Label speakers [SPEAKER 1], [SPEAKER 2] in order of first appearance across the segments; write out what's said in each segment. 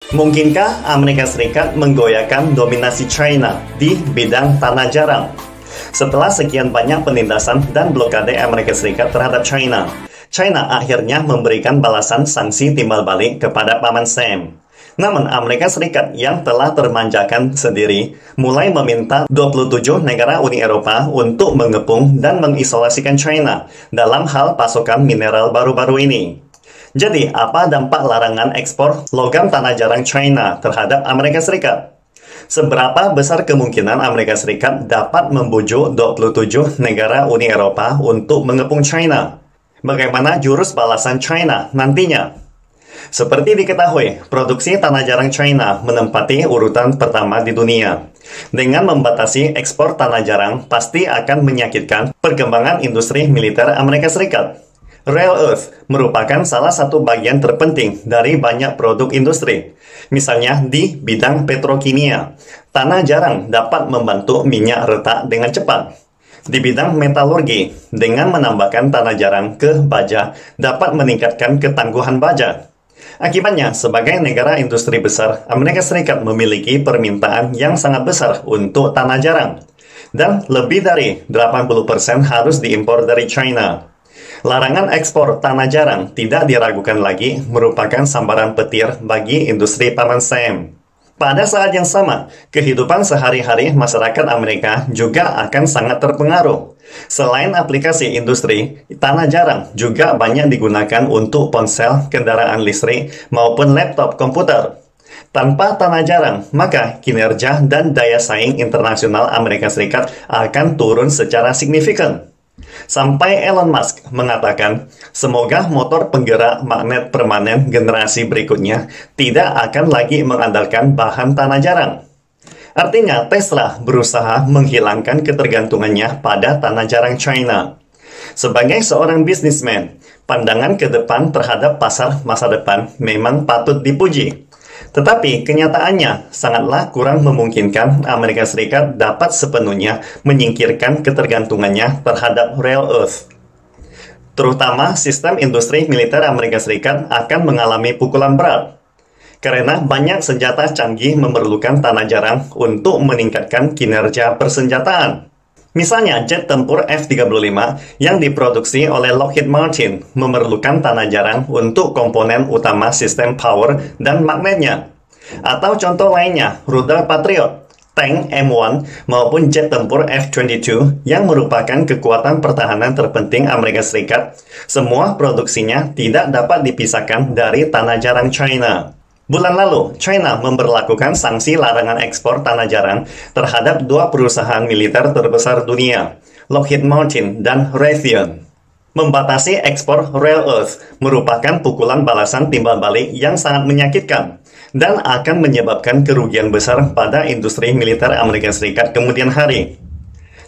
[SPEAKER 1] Mungkinkah Amerika Serikat menggoyahkan dominasi China di bidang tanah jarang? Setelah sekian banyak penindasan dan blokade Amerika Serikat terhadap China, China akhirnya memberikan balasan sanksi timbal balik kepada Paman Sam. Namun Amerika Serikat yang telah termanjakan sendiri mulai meminta 27 negara Uni Eropa untuk mengepung dan mengisolasikan China dalam hal pasokan mineral baru-baru ini. Jadi, apa dampak larangan ekspor logam tanah jarang China terhadap Amerika Serikat? Seberapa besar kemungkinan Amerika Serikat dapat membujuk 27 negara Uni Eropa untuk mengepung China? Bagaimana jurus balasan China nantinya? Seperti diketahui, produksi tanah jarang China menempati urutan pertama di dunia. Dengan membatasi ekspor tanah jarang, pasti akan menyakitkan perkembangan industri militer Amerika Serikat. Rare earth merupakan salah satu bagian terpenting dari banyak produk industri. Misalnya di bidang petrokimia, tanah jarang dapat membantu minyak retak dengan cepat. Di bidang metalurgi, dengan menambahkan tanah jarang ke baja dapat meningkatkan ketangguhan baja. Akibatnya, sebagai negara industri besar, Amerika Serikat memiliki permintaan yang sangat besar untuk tanah jarang. Dan lebih dari 80% harus diimpor dari China. Larangan ekspor tanah jarang tidak diragukan lagi merupakan sambaran petir bagi industri Paman Sam. Pada saat yang sama, kehidupan sehari-hari masyarakat Amerika juga akan sangat terpengaruh. Selain aplikasi industri, tanah jarang juga banyak digunakan untuk ponsel, kendaraan listrik, maupun laptop komputer. Tanpa tanah jarang, maka kinerja dan daya saing internasional Amerika Serikat akan turun secara signifikan. Sampai Elon Musk mengatakan, semoga motor penggerak magnet permanen generasi berikutnya tidak akan lagi mengandalkan bahan tanah jarang. Artinya, Tesla berusaha menghilangkan ketergantungannya pada tanah jarang China. Sebagai seorang bisnismen, pandangan ke depan terhadap pasar masa depan memang patut dipuji. Tetapi kenyataannya sangatlah kurang memungkinkan Amerika Serikat dapat sepenuhnya menyingkirkan ketergantungannya terhadap rare earth. Terutama sistem industri militer Amerika Serikat akan mengalami pukulan berat. Karena banyak senjata canggih memerlukan tanah jarang untuk meningkatkan kinerja persenjataan. Misalnya, jet tempur F-35 yang diproduksi oleh Lockheed Martin memerlukan tanah jarang untuk komponen utama sistem power dan magnetnya. Atau contoh lainnya, rudal Patriot, tank M1 maupun jet tempur F-22 yang merupakan kekuatan pertahanan terpenting Amerika Serikat, semua produksinya tidak dapat dipisahkan dari tanah jarang China. Bulan lalu, China memberlakukan sanksi larangan ekspor tanah jarang terhadap dua perusahaan militer terbesar dunia, Lockheed Martin dan Raytheon. Membatasi ekspor rare earth merupakan pukulan balasan timbal balik yang sangat menyakitkan dan akan menyebabkan kerugian besar pada industri militer Amerika Serikat kemudian hari.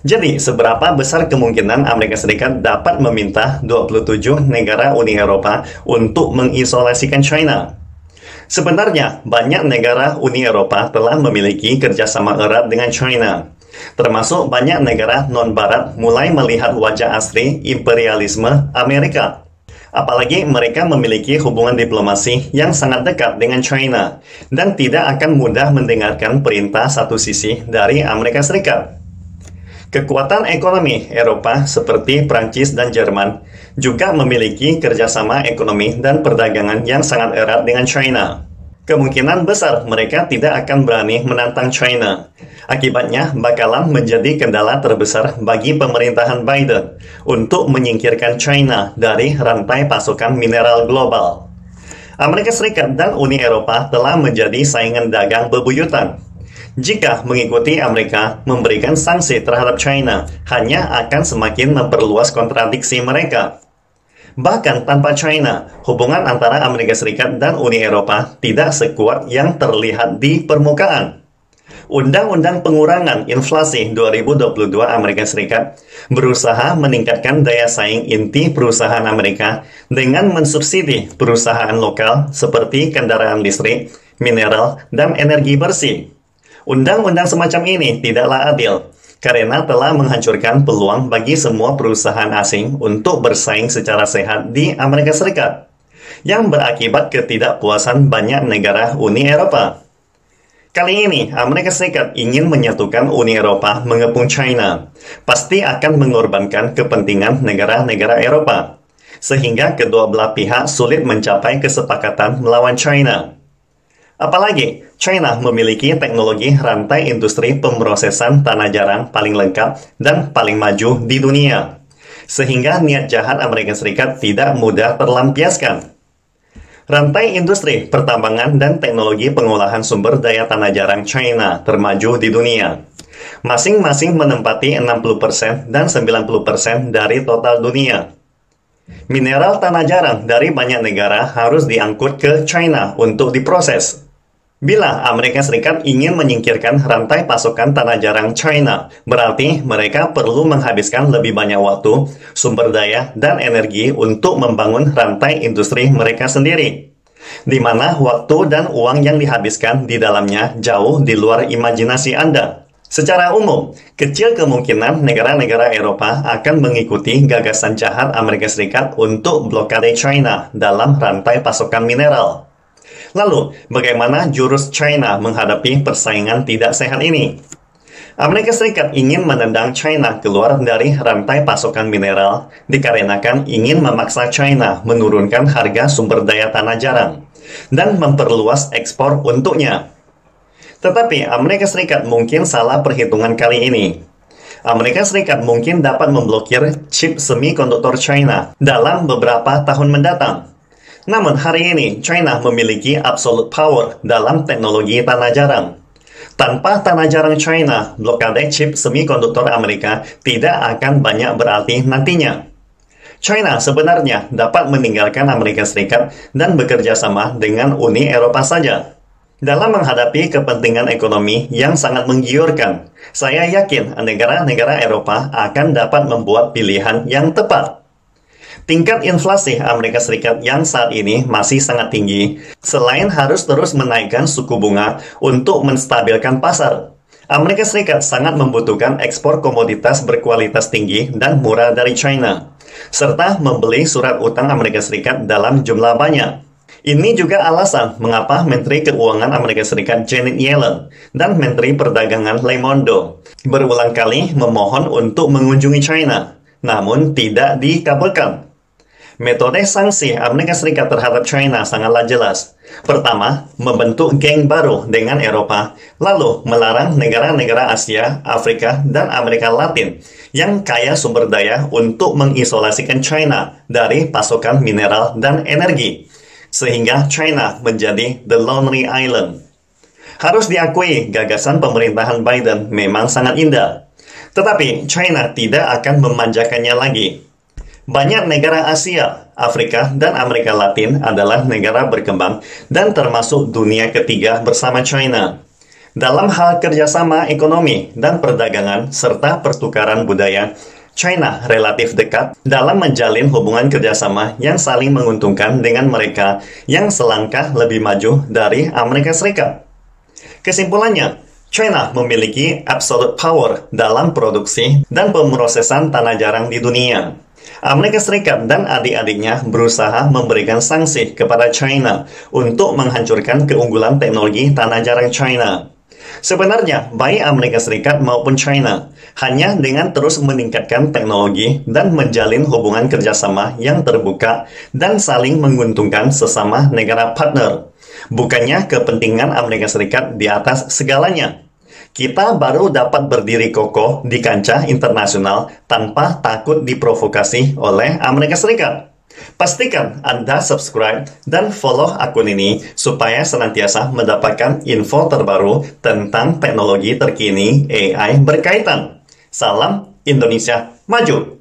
[SPEAKER 1] Jadi, seberapa besar kemungkinan Amerika Serikat dapat meminta 27 negara Uni Eropa untuk mengisolasikan China? Sebenarnya, banyak negara Uni Eropa telah memiliki kerjasama erat dengan China. Termasuk banyak negara non-barat mulai melihat wajah asli imperialisme Amerika. Apalagi mereka memiliki hubungan diplomasi yang sangat dekat dengan China dan tidak akan mudah mendengarkan perintah satu sisi dari Amerika Serikat. Kekuatan ekonomi Eropa seperti Prancis dan Jerman juga memiliki kerjasama ekonomi dan perdagangan yang sangat erat dengan China. Kemungkinan besar mereka tidak akan berani menantang China. Akibatnya bakalan menjadi kendala terbesar bagi pemerintahan Biden untuk menyingkirkan China dari rantai pasokan mineral global. Amerika Serikat dan Uni Eropa telah menjadi saingan dagang bebuyutan. Jika mengikuti Amerika memberikan sanksi terhadap China, hanya akan semakin memperluas kontradiksi mereka. Bahkan tanpa China, hubungan antara Amerika Serikat dan Uni Eropa tidak sekuat yang terlihat di permukaan. Undang-Undang Pengurangan Inflasi 2022 Amerika Serikat berusaha meningkatkan daya saing inti perusahaan Amerika dengan mensubsidi perusahaan lokal seperti kendaraan listrik, mineral, dan energi bersih. Undang-undang semacam ini tidaklah adil, karena telah menghancurkan peluang bagi semua perusahaan asing untuk bersaing secara sehat di Amerika Serikat. yang berakibat ketidakpuasan banyak negara Uni Eropa. Kali ini, Amerika Serikat ingin menyatukan Uni Eropa mengepung China. Pasti akan mengorbankan kepentingan negara-negara Eropa, sehingga kedua belah pihak sulit mencapai kesepakatan melawan China. Apalagi, China memiliki teknologi rantai industri pemrosesan tanah jarang paling lengkap dan paling maju di dunia, sehingga niat jahat Amerika Serikat tidak mudah terlampiaskan. Rantai industri, pertambangan, dan teknologi pengolahan sumber daya tanah jarang China termaju di dunia. Masing-masing menempati 60% dan 90% dari total dunia. Mineral tanah jarang dari banyak negara harus diangkut ke China untuk diproses. Bila Amerika Serikat ingin menyingkirkan rantai pasokan tanah jarang China, berarti mereka perlu menghabiskan lebih banyak waktu, sumber daya, dan energi untuk membangun rantai industri mereka sendiri, di mana waktu dan uang yang dihabiskan di dalamnya jauh di luar imajinasi Anda. Secara umum, kecil kemungkinan negara-negara Eropa akan mengikuti gagasan jahat Amerika Serikat untuk blokade China dalam rantai pasokan mineral. Lalu, bagaimana jurus China menghadapi persaingan tidak sehat ini? Amerika Serikat ingin menendang China keluar dari rantai pasokan mineral dikarenakan ingin memaksa China menurunkan harga sumber daya tanah jarang dan memperluas ekspor untuknya. Tetapi Amerika Serikat mungkin salah perhitungan kali ini. Amerika Serikat mungkin dapat memblokir chip semikonduktor China dalam beberapa tahun mendatang. Namun hari ini, China memiliki absolute power dalam teknologi tanah jarang. Tanpa tanah jarang China, blokade chip semikonduktor Amerika tidak akan banyak berarti nantinya. China sebenarnya dapat meninggalkan Amerika Serikat dan bekerja sama dengan Uni Eropa saja. Dalam menghadapi kepentingan ekonomi yang sangat menggiurkan, saya yakin negara-negara Eropa akan dapat membuat pilihan yang tepat. Tingkat inflasi Amerika Serikat yang saat ini masih sangat tinggi. Selain harus terus menaikkan suku bunga untuk menstabilkan pasar, Amerika Serikat sangat membutuhkan ekspor komoditas berkualitas tinggi dan murah dari China, serta membeli surat utang Amerika Serikat dalam jumlah banyak. Ini juga alasan mengapa Menteri Keuangan Amerika Serikat Janet Yellen dan Menteri Perdagangan Raimondo berulang kali memohon untuk mengunjungi China, namun tidak dikabulkan. Metode sanksi Amerika Serikat terhadap China sangatlah jelas. Pertama, membentuk geng baru dengan Eropa, lalu melarang negara-negara Asia, Afrika, dan Amerika Latin yang kaya sumber daya untuk mengisolasikan China dari pasokan mineral dan energi, sehingga China menjadi the lonely island. Harus diakui, gagasan pemerintahan Biden memang sangat indah. Tetapi China tidak akan memanjakannya lagi. Banyak negara Asia, Afrika, dan Amerika Latin adalah negara berkembang dan termasuk dunia ketiga bersama China. Dalam hal kerjasama ekonomi dan perdagangan serta pertukaran budaya, China relatif dekat dalam menjalin hubungan kerjasama yang saling menguntungkan dengan mereka yang selangkah lebih maju dari Amerika Serikat. Kesimpulannya, China memiliki absolute power dalam produksi dan pemrosesan tanah jarang di dunia. Amerika Serikat dan adik-adiknya berusaha memberikan sanksi kepada China untuk menghancurkan keunggulan teknologi tanah jarang China. Sebenarnya, baik Amerika Serikat maupun China, hanya dengan terus meningkatkan teknologi dan menjalin hubungan kerjasama yang terbuka dan saling menguntungkan sesama negara partner, bukannya kepentingan Amerika Serikat di atas segalanya. Kita baru dapat berdiri kokoh di kancah internasional tanpa takut diprovokasi oleh Amerika Serikat. Pastikan Anda subscribe dan follow akun ini supaya senantiasa mendapatkan info terbaru tentang teknologi terkini AI berkaitan. Salam Indonesia Maju!